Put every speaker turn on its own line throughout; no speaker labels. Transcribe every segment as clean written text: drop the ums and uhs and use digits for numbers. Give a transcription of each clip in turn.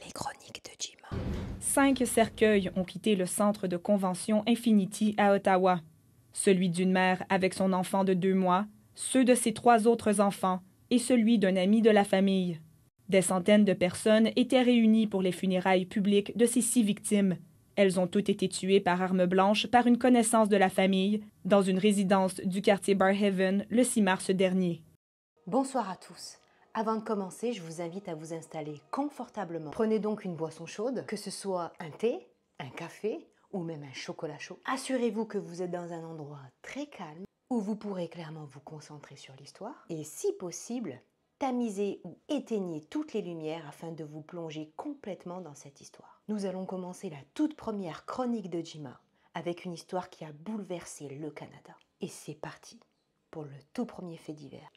Les chroniques de Jima.
5 cercueils ont quitté le centre de convention Infinity à Ottawa. Celui d'une mère avec son enfant de 2 mois, ceux de ses 3 autres enfants et celui d'un ami de la famille. Des centaines de personnes étaient réunies pour les funérailles publiques de ces 6 victimes. Elles ont toutes été tuées par arme blanche par une connaissance de la famille dans une résidence du quartier Barrhaven le 6 mars dernier.
Bonsoir à tous. Avant de commencer, je vous invite à vous installer confortablement. Prenez donc une boisson chaude, que ce soit un thé, un café ou même un chocolat chaud. Assurez-vous que vous êtes dans un endroit très calme où vous pourrez clairement vous concentrer sur l'histoire et si possible, tamisez ou éteignez toutes les lumières afin de vous plonger complètement dans cette histoire. Nous allons commencer la toute première chronique de Jima avec une histoire qui a bouleversé le Canada. Et c'est parti pour le tout premier fait divers.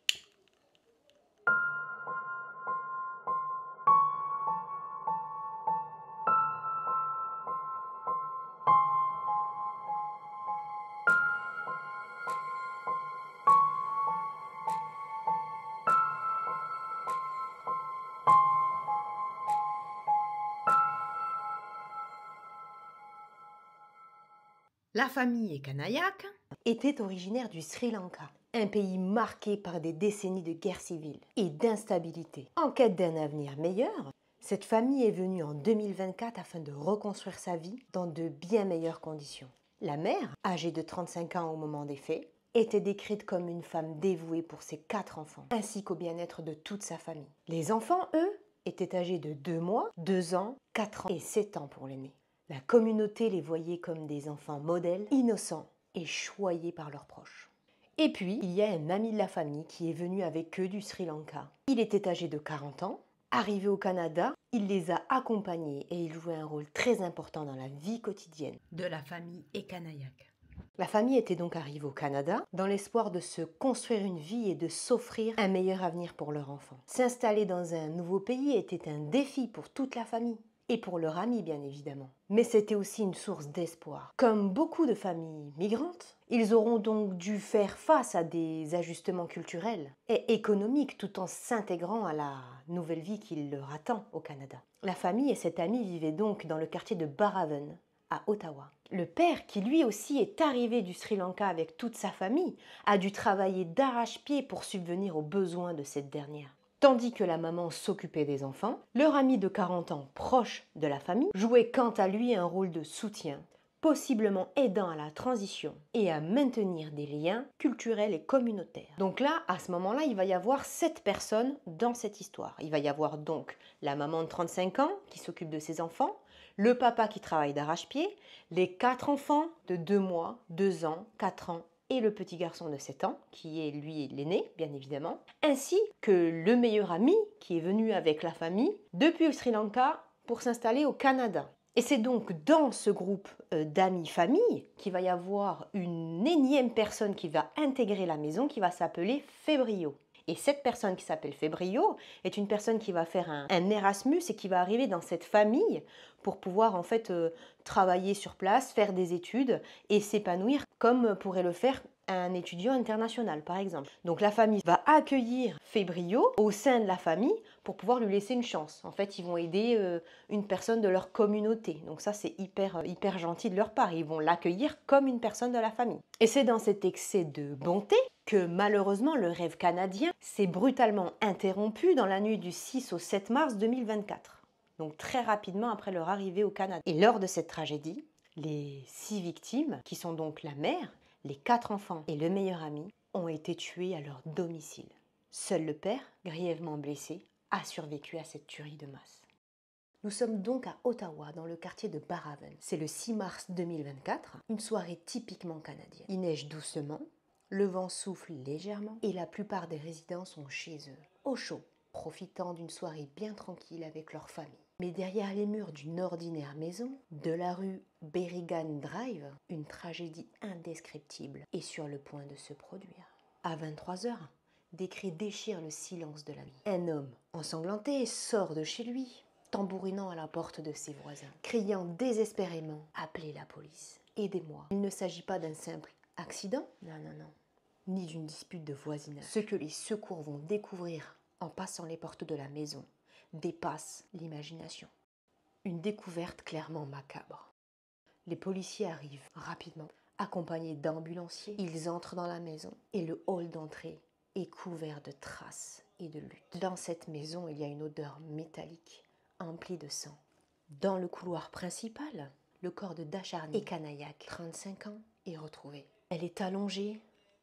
La famille Ekanayak était originaire du Sri Lanka, un pays marqué par des décennies de guerre civile et d'instabilité. En quête d'un avenir meilleur, cette famille est venue en 2024 afin de reconstruire sa vie dans de bien meilleures conditions. La mère, âgée de 35 ans au moment des faits, était décrite comme une femme dévouée pour ses 4 enfants, ainsi qu'au bien-être de toute sa famille. Les enfants, eux, étaient âgés de 2 mois, 2 ans, 4 ans et 7 ans pour l'aîné. La communauté les voyait comme des enfants modèles, innocents et choyés par leurs proches. Et puis, il y a un ami de la famille qui est venu avec eux du Sri Lanka. Il était âgé de 40 ans. Arrivé au Canada, il les a accompagnés et il jouait un rôle très important dans la vie quotidienne
de la famille Ekanayak.
La famille était donc arrivée au Canada dans l'espoir de se construire une vie et de s'offrir un meilleur avenir pour leur enfant. S'installer dans un nouveau pays était un défi pour toute la famille. Et pour leur ami, bien évidemment. Mais c'était aussi une source d'espoir. Comme beaucoup de familles migrantes, ils auront donc dû faire face à des ajustements culturels et économiques tout en s'intégrant à la nouvelle vie qui leur attend au Canada. La famille et cet ami vivaient donc dans le quartier de Barrhaven, à Ottawa. Le père, qui lui aussi est arrivé du Sri Lanka avec toute sa famille, a dû travailler d'arrache-pied pour subvenir aux besoins de cette dernière. Tandis que la maman s'occupait des enfants, leur ami de 40 ans proche de la famille jouait quant à lui un rôle de soutien, possiblement aidant à la transition et à maintenir des liens culturels et communautaires. Donc là, à ce moment-là, il va y avoir 7 personnes dans cette histoire. Il va y avoir donc la maman de 35 ans qui s'occupe de ses enfants, le papa qui travaille d'arrache-pied, les 4 enfants de 2 mois, 2 ans, 4 ans et le petit garçon de 7 ans, qui est lui l'aîné, bien évidemment, ainsi que le meilleur ami qui est venu avec la famille depuis le Sri Lanka pour s'installer au Canada. Et c'est donc dans ce groupe d'amis-famille qu'il va y avoir une énième personne qui va intégrer la maison qui va s'appeler Febrio. Et cette personne qui s'appelle Febrio est une personne qui va faire un Erasmus et qui va arriver dans cette famille pour pouvoir en fait travailler sur place, faire des études et s'épanouir comme pourrait le faire un étudiant international par exemple. Donc la famille va accueillir Febrio au sein de la famille pour pouvoir lui laisser une chance. En fait, ils vont aider une personne de leur communauté. Donc ça, c'est hyper gentil de leur part. Ils vont l'accueillir comme une personne de la famille. Et c'est dans cet excès de bonté que malheureusement le rêve canadien s'est brutalement interrompu dans la nuit du 6 au 7 mars 2024. Donc très rapidement après leur arrivée au Canada. Et lors de cette tragédie, les 6 victimes, qui sont donc la mère, les 4 enfants et le meilleur ami, ont été tués à leur domicile. Seul le père, grièvement blessé, a survécu à cette tuerie de masse. Nous sommes donc à Ottawa, dans le quartier de Barrhaven. C'est le 6 mars 2024, une soirée typiquement canadienne. Il neige doucement, le vent souffle légèrement et la plupart des résidents sont chez eux, au chaud, profitant d'une soirée bien tranquille avec leur famille. Mais derrière les murs d'une ordinaire maison, de la rue Berrigan Drive, une tragédie indescriptible est sur le point de se produire. À 23h, des cris déchirent le silence de la nuit. Un homme ensanglanté sort de chez lui, tambourinant à la porte de ses voisins, criant désespérément « Appelez la police, aidez-moi ». Il ne s'agit pas d'un simple accident, non, ni d'une dispute de voisinage. Ce que les secours vont découvrir en passant les portes de la maison dépasse l'imagination. Une découverte clairement macabre. Les policiers arrivent rapidement, accompagnés d'ambulanciers. Ils entrent dans la maison et le hall d'entrée est couvert de traces et de lutte. Dans cette maison, il y a une odeur métallique, emplie de sang. Dans le couloir principal, le corps de Dasharni Ekanayak, 35 ans, est retrouvé. Elle est allongée,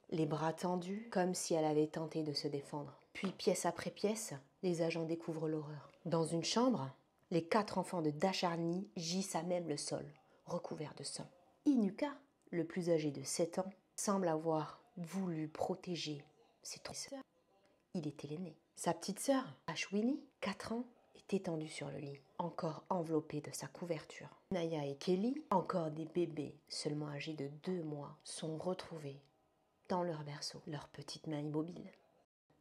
les bras tendus, comme si elle avait tenté de se défendre. Puis, pièce après pièce, les agents découvrent l'horreur. Dans une chambre, les 4 enfants de Dasharni gisent à même le sol, recouverts de sang. Inuka, le plus âgé de 7 ans, semble avoir voulu protéger ses 3 sœurs. Il était l'aîné. Sa petite sœur, Ashwini, 4 ans, est étendue sur le lit, encore enveloppée de sa couverture. Naya et Kelly, encore des bébés seulement âgés de 2 mois, sont retrouvés dans leur berceau, leurs petites mains immobiles.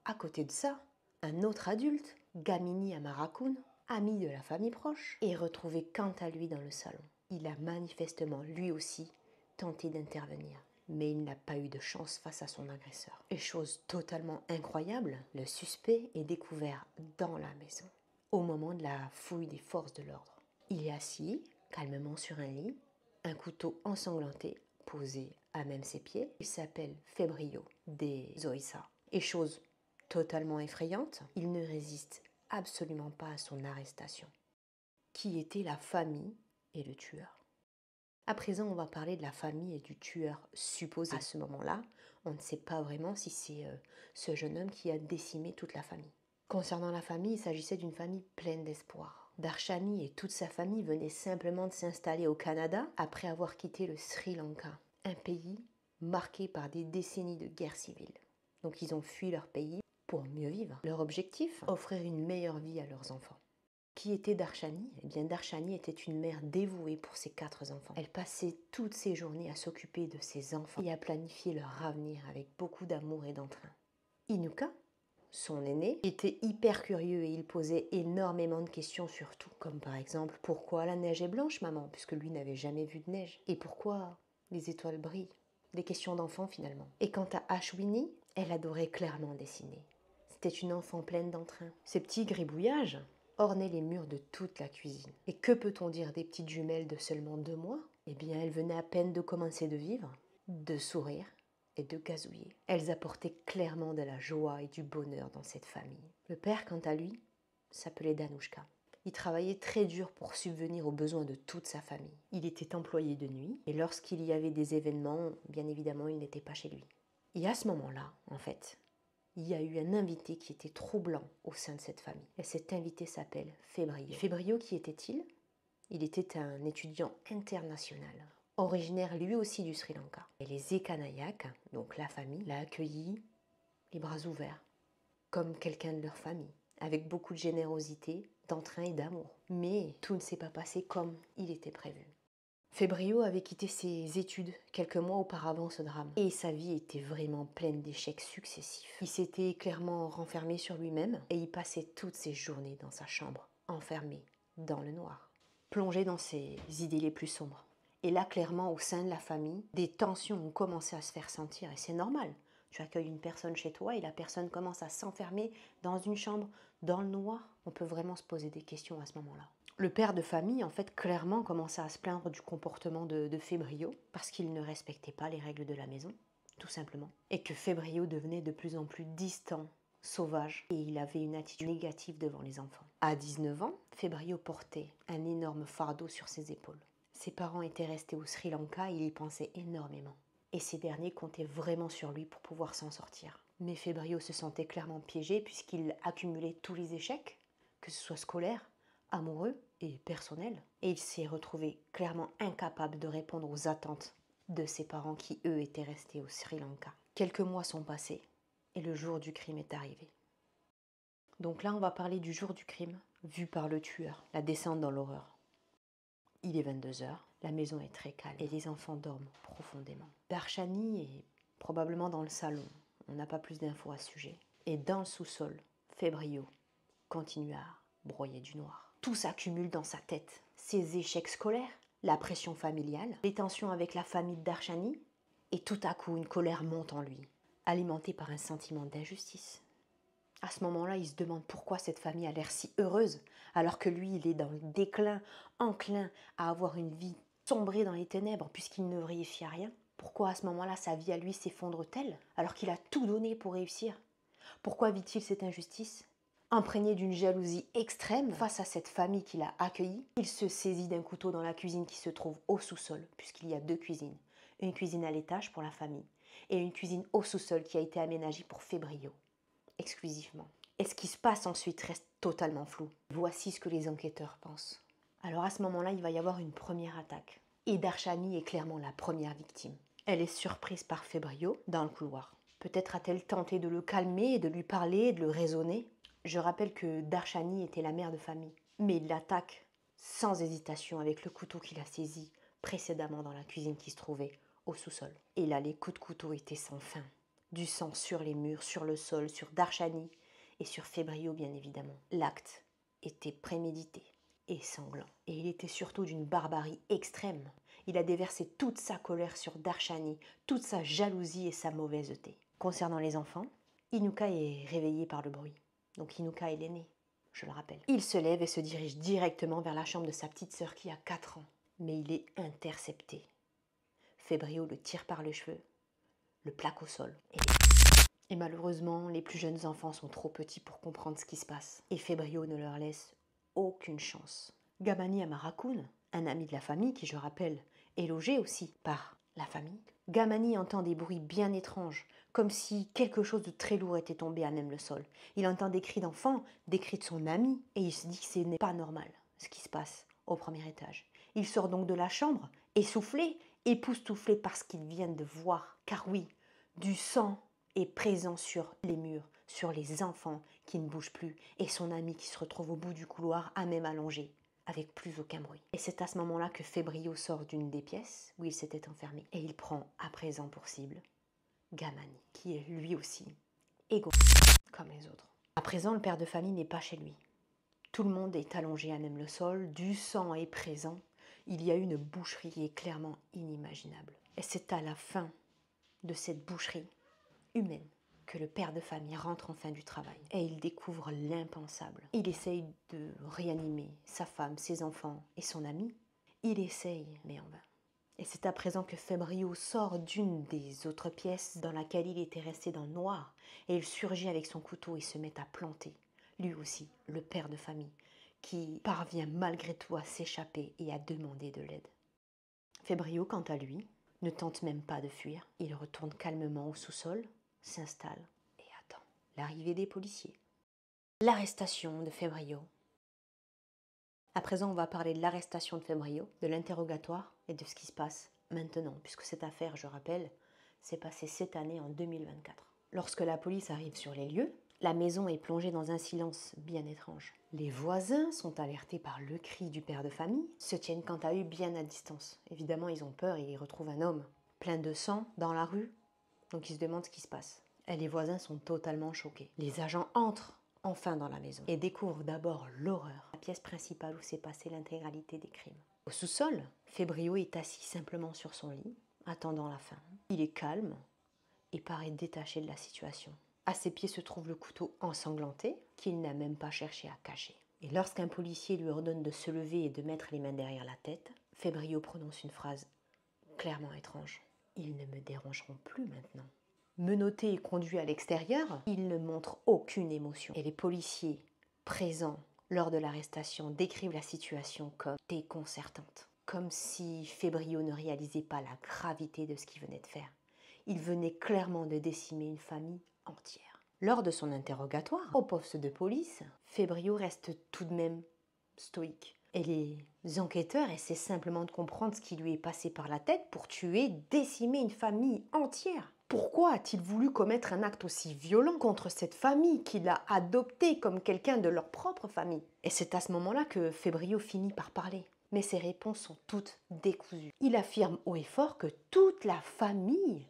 À côté de ça, un autre adulte, Gamini Amarakun, ami de la famille proche, est retrouvé quant à lui dans le salon. Il a manifestement lui aussi tenté d'intervenir, mais il n'a pas eu de chance face à son agresseur. Et chose totalement incroyable, le suspect est découvert dans la maison, au moment de la fouille des forces de l'ordre. Il est assis calmement sur un lit, un couteau ensanglanté posé à même ses pieds. Il s'appelle Febrio des Oissa. Et chose totalement effrayante, il ne résiste absolument pas à son arrestation. Qui était la famille et le tueur? À présent, on va parler de la famille et du tueur supposé. À ce moment-là, on ne sait pas vraiment si c'est ce jeune homme qui a décimé toute la famille. Concernant la famille, il s'agissait d'une famille pleine d'espoir. Darshani et toute sa famille venaient simplement de s'installer au Canada après avoir quitté le Sri Lanka, un pays marqué par des décennies de guerre civile. Donc ils ont fui leur pays pour mieux vivre. Leur objectif, offrir une meilleure vie à leurs enfants. Qui était Darshani? Eh bien, Darshani était une mère dévouée pour ses 4 enfants. Elle passait toutes ses journées à s'occuper de ses enfants et à planifier leur avenir avec beaucoup d'amour et d'entrain. Inuka, son aîné, était hyper curieux et il posait énormément de questions sur tout, comme par exemple pourquoi la neige est blanche, maman, puisque lui n'avait jamais vu de neige, et pourquoi les étoiles brillent. Des questions d'enfant finalement. Et quant à Ashwini, elle adorait clairement dessiner. C'était une enfant pleine d'entrain. Ses petits gribouillages ornaient les murs de toute la cuisine. Et que peut-on dire des petites jumelles de seulement 2 mois? Eh bien, elles venaient à peine de commencer de vivre, de sourire et de gazouiller. Elles apportaient clairement de la joie et du bonheur dans cette famille. Le père, quant à lui, s'appelait Danushka. Il travaillait très dur pour subvenir aux besoins de toute sa famille. Il était employé de nuit et lorsqu'il y avait des événements, bien évidemment, il n'était pas chez lui. Et à ce moment-là, en fait, il y a eu un invité qui était troublant au sein de cette famille. Et cet invité s'appelle Febrio. Febrio, qui était-il? Il était un étudiant international, originaire lui aussi du Sri Lanka. Et les Ekanayak, donc la famille, l'a accueilli les bras ouverts, comme quelqu'un de leur famille, avec beaucoup de générosité, d'entrain et d'amour. Mais tout ne s'est pas passé comme il était prévu. Febrio avait quitté ses études quelques mois auparavant ce drame. Et sa vie était vraiment pleine d'échecs successifs. Il s'était clairement renfermé sur lui-même et il passait toutes ses journées dans sa chambre, enfermé dans le noir, plongé dans ses idées les plus sombres. Et là, clairement, au sein de la famille, des tensions ont commencé à se faire sentir et c'est normal. Tu accueilles une personne chez toi et la personne commence à s'enfermer dans une chambre, dans le noir. On peut vraiment se poser des questions à ce moment-là. Le père de famille, en fait, clairement commençait à se plaindre du comportement de Febrio parce qu'il ne respectait pas les règles de la maison, tout simplement. Et que Febrio devenait de plus en plus distant, sauvage, et il avait une attitude négative devant les enfants. À 19 ans, Febrio portait un énorme fardeau sur ses épaules. Ses parents étaient restés au Sri Lanka et il y pensait énormément. Et ces derniers comptaient vraiment sur lui pour pouvoir s'en sortir. Mais Febrio se sentait clairement piégé puisqu'il accumulait tous les échecs, que ce soit scolaire, amoureux et personnel. Et il s'est retrouvé clairement incapable de répondre aux attentes de ses parents qui, eux, étaient restés au Sri Lanka. Quelques mois sont passés et le jour du crime est arrivé. Donc là, on va parler du jour du crime, vu par le tueur, la descente dans l'horreur. Il est 22h, la maison est très calme et les enfants dorment profondément. Darshani est probablement dans le salon, on n'a pas plus d'infos à ce sujet. Et dans le sous-sol, Febrio continue à broyer du noir. Tout s'accumule dans sa tête. Ses échecs scolaires, la pression familiale, les tensions avec la famille de Darshani, et tout à coup une colère monte en lui, alimentée par un sentiment d'injustice. À ce moment-là, il se demande pourquoi cette famille a l'air si heureuse, alors que lui, il est dans le déclin, enclin à avoir une vie sombrée dans les ténèbres, puisqu'il ne vérifie rien. Pourquoi à ce moment-là, sa vie à lui s'effondre-t-elle, alors qu'il a tout donné pour réussir? Pourquoi vit-il cette injustice? Imprégné d'une jalousie extrême face à cette famille qu'il a accueillie, il se saisit d'un couteau dans la cuisine qui se trouve au sous-sol, puisqu'il y a deux cuisines. Une cuisine à l'étage pour la famille et une cuisine au sous-sol qui a été aménagée pour Faibrio, exclusivement. Et ce qui se passe ensuite reste totalement flou. Voici ce que les enquêteurs pensent. Alors à ce moment-là, il va y avoir une première attaque. Et Darshani est clairement la première victime. Elle est surprise par Faibrio dans le couloir. Peut-être a-t-elle tenté de le calmer, de lui parler, de le raisonner. Je rappelle que Darshani était la mère de famille. Mais il l'attaque sans hésitation avec le couteau qu'il a saisi précédemment dans la cuisine qui se trouvait au sous-sol. Et là, les coups de couteau étaient sans fin. Du sang sur les murs, sur le sol, sur Darshani et sur Faibrio bien évidemment. L'acte était prémédité et sanglant. Et il était surtout d'une barbarie extrême. Il a déversé toute sa colère sur Darshani, toute sa jalousie et sa mauvaiseté. Concernant les enfants, Inuka est réveillé par le bruit. Donc Inuka est l'aîné, je le rappelle. Il se lève et se dirige directement vers la chambre de sa petite sœur qui a 4 ans. Mais il est intercepté. Faibrio le tire par les cheveux, le plaque au sol. Et malheureusement, les plus jeunes enfants sont trop petits pour comprendre ce qui se passe. Et Faibrio ne leur laisse aucune chance. Gamani Amarakun, un ami de la famille qui, je rappelle, est logé aussi par la famille, Gamani entend des bruits bien étranges, comme si quelque chose de très lourd était tombé à même le sol. Il entend des cris d'enfants, des cris de son ami, et il se dit que ce n'est pas normal ce qui se passe au premier étage. Il sort donc de la chambre, essoufflé, époustouflé par ce qu'il vient de voir. Car oui, du sang est présent sur les murs, sur les enfants qui ne bougent plus, et son ami qui se retrouve au bout du couloir, à même allongé, avec plus aucun bruit. Et c'est à ce moment-là que Faibrio sort d'une des pièces où il s'était enfermé, et il prend à présent pour cible Gamani, qui est lui aussi égoïste comme les autres. À présent, le père de famille n'est pas chez lui. Tout le monde est allongé à même le sol, du sang est présent. Il y a une boucherie qui est clairement inimaginable. Et c'est à la fin de cette boucherie humaine que le père de famille rentre enfin du travail. Et il découvre l'impensable. Il essaye de réanimer sa femme, ses enfants et son ami. Il essaye, mais en vain. Et c'est à présent que Faibrio sort d'une des autres pièces dans laquelle il était resté dans le noir. Et il surgit avec son couteau et se met à planter. Lui aussi, le père de famille, qui parvient malgré tout à s'échapper et à demander de l'aide. Faibrio, quant à lui, ne tente même pas de fuir. Il retourne calmement au sous-sol, s'installe et attend l'arrivée des policiers. L'arrestation de Faibrio. À présent, on va parler de l'arrestation de Faibrio, de l'interrogatoire et de ce qui se passe maintenant, puisque cette affaire, je rappelle, s'est passée cette année en 2024. Lorsque la police arrive sur les lieux, la maison est plongée dans un silence bien étrange. Les voisins sont alertés par le cri du père de famille, se tiennent quant à eux bien à distance. Évidemment, ils ont peur et ils retrouvent un homme plein de sang dans la rue, donc ils se demandent ce qui se passe. Et les voisins sont totalement choqués. Les agents entrent enfin dans la maison et découvrent d'abord l'horreur, la pièce principale où s'est passée l'intégralité des crimes. Au sous-sol, Faibrio est assis simplement sur son lit, attendant la fin. Il est calme et paraît détaché de la situation. À ses pieds se trouve le couteau ensanglanté, qu'il n'a même pas cherché à cacher. Et lorsqu'un policier lui ordonne de se lever et de mettre les mains derrière la tête, Faibrio prononce une phrase clairement étrange. « Ils ne me dérangeront plus maintenant ». Menotté et conduit à l'extérieur, il ne montre aucune émotion. Et les policiers présents lors de l'arrestation décrivent la situation comme déconcertante. Comme si Faibrio ne réalisait pas la gravité de ce qu'il venait de faire. Il venait clairement de décimer une famille entière. Lors de son interrogatoire au poste de police, Faibrio reste tout de même stoïque. Et les enquêteurs essaient simplement de comprendre ce qui lui est passé par la tête pour tuer, décimer une famille entière. Pourquoi a-t-il voulu commettre un acte aussi violent contre cette famille qu'il a adoptée comme quelqu'un de leur propre famille? Et c'est à ce moment-là que Faibrio finit par parler. Mais ses réponses sont toutes décousues. Il affirme haut et fort que toute la famille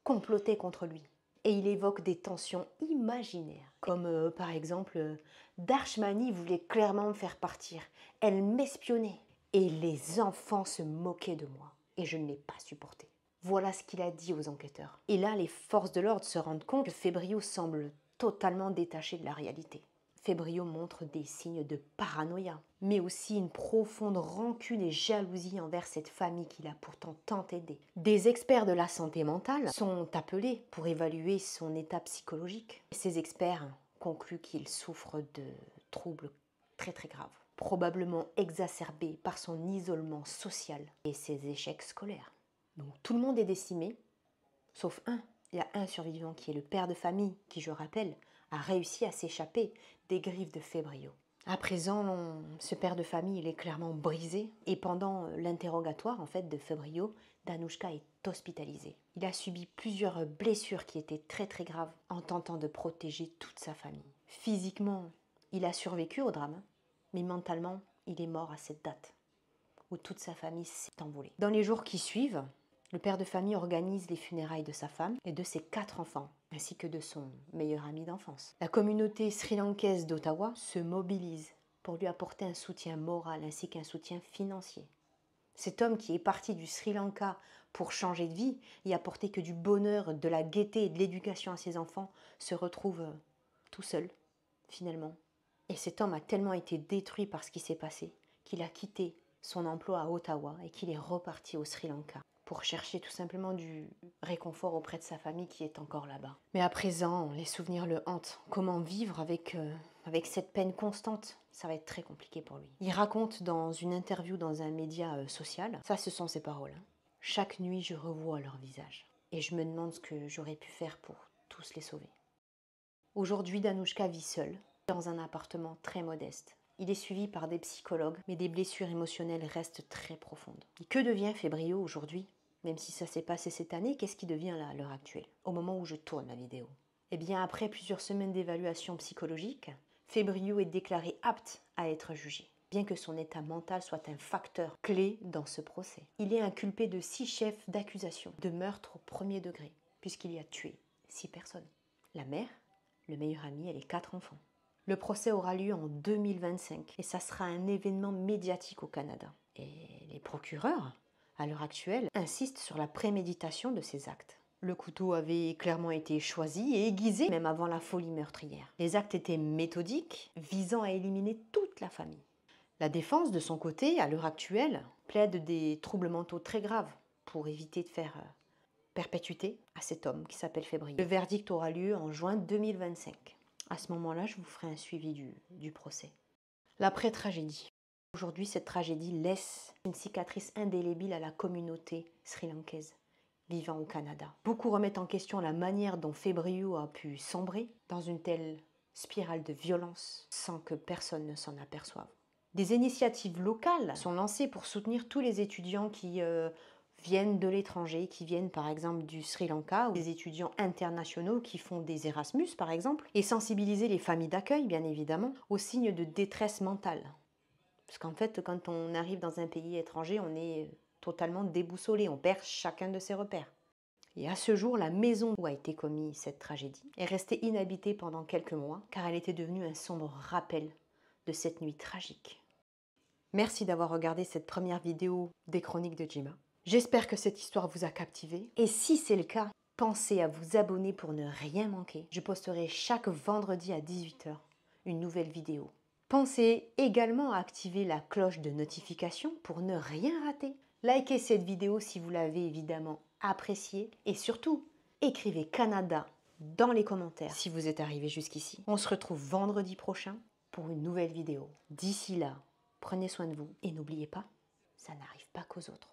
complotait contre lui. Et il évoque des tensions imaginaires, comme par exemple, Darshani voulait clairement me faire partir. Elle m'espionnait. Et les enfants se moquaient de moi. Et je ne l'ai pas supporté. Voilà ce qu'il a dit aux enquêteurs. Et là, les forces de l'ordre se rendent compte que Faibrio semble totalement détaché de la réalité. Febrio montre des signes de paranoïa, mais aussi une profonde rancune et jalousie envers cette famille qu'il a pourtant tant aidée. Des experts de la santé mentale sont appelés pour évaluer son état psychologique. Ces experts concluent qu'il souffre de troubles très graves, probablement exacerbés par son isolement social et ses échecs scolaires. Donc tout le monde est décimé, sauf un. Il y a un survivant qui est le père de famille, qui, je rappelle, a réussi à s'échapper des griffes de Febrio. À présent, ce père de famille, il est clairement brisé, et pendant l'interrogatoire en fait de Febrio, Danushka est hospitalisé. Il a subi plusieurs blessures qui étaient très graves en tentant de protéger toute sa famille. Physiquement, il a survécu au drame, mais mentalement, il est mort à cette date où toute sa famille s'est envolée. Dans les jours qui suivent, le père de famille organise les funérailles de sa femme et de ses 4 enfants, ainsi que de son meilleur ami d'enfance. La communauté sri-lankaise d'Ottawa se mobilise pour lui apporter un soutien moral ainsi qu'un soutien financier. Cet homme qui est parti du Sri Lanka pour changer de vie et apporter que du bonheur, de la gaieté et de l'éducation à ses enfants se retrouve tout seul, finalement. Et cet homme a tellement été détruit par ce qui s'est passé qu'il a quitté son emploi à Ottawa et qu'il est reparti au Sri Lanka pour chercher tout simplement du réconfort auprès de sa famille qui est encore là-bas. Mais à présent, les souvenirs le hantent. Comment vivre avec cette peine constante? Ça va être très compliqué pour lui. Il raconte dans une interview dans un média social, ça ce sont ses paroles. Chaque nuit, je revois leur visage et je me demande ce que j'aurais pu faire pour tous les sauver. Aujourd'hui, Danushka vit seule dans un appartement très modeste. Il est suivi par des psychologues, mais des blessures émotionnelles restent très profondes. Et que devient Febrio aujourd'hui? Même si ça s'est passé cette année, qu'est-ce qui devient là à l'heure actuelle, au moment où je tourne la vidéo? Eh bien, après plusieurs semaines d'évaluation psychologique, Febrio est déclaré apte à être jugé, bien que son état mental soit un facteur clé dans ce procès. Il est inculpé de 6 chefs d'accusation de meurtre au premier degré, puisqu'il y a tué 6 personnes. La mère, le meilleur ami et les 4 enfants. Le procès aura lieu en 2025 et ça sera un événement médiatique au Canada. Et les procureurs, à l'heure actuelle, insistent sur la préméditation de ces actes. Le couteau avait clairement été choisi et aiguisé même avant la folie meurtrière. Les actes étaient méthodiques, visant à éliminer toute la famille. La défense, de son côté, à l'heure actuelle, plaide des troubles mentaux très graves pour éviter de faire perpétuité à cet homme qui s'appelle Febrio. Le verdict aura lieu en juin 2025. À ce moment-là, je vous ferai un suivi du procès. L'après-tragédie. Aujourd'hui, cette tragédie laisse une cicatrice indélébile à la communauté sri-lankaise vivant au Canada. Beaucoup remettent en question la manière dont Febrio a pu sombrer dans une telle spirale de violence sans que personne ne s'en aperçoive. Des initiatives locales sont lancées pour soutenir tous les étudiants qui viennent de l'étranger, qui viennent par exemple du Sri Lanka, ou des étudiants internationaux qui font des Erasmus par exemple, et sensibiliser les familles d'accueil bien évidemment aux signes de détresse mentale. Parce qu'en fait, quand on arrive dans un pays étranger, on est totalement déboussolé, on perd chacun de ses repères. Et à ce jour, la maison où a été commise cette tragédie est restée inhabitée pendant quelques mois, car elle était devenue un sombre rappel de cette nuit tragique. Merci d'avoir regardé cette première vidéo des Chroniques de Jima. J'espère que cette histoire vous a captivé. Et si c'est le cas, pensez à vous abonner pour ne rien manquer. Je posterai chaque vendredi à 18 h une nouvelle vidéo. Pensez également à activer la cloche de notification pour ne rien rater. Likez cette vidéo si vous l'avez évidemment appréciée. Et surtout, écrivez Canada dans les commentaires si vous êtes arrivé jusqu'ici. On se retrouve vendredi prochain pour une nouvelle vidéo. D'ici là, prenez soin de vous et n'oubliez pas, ça n'arrive pas qu'aux autres.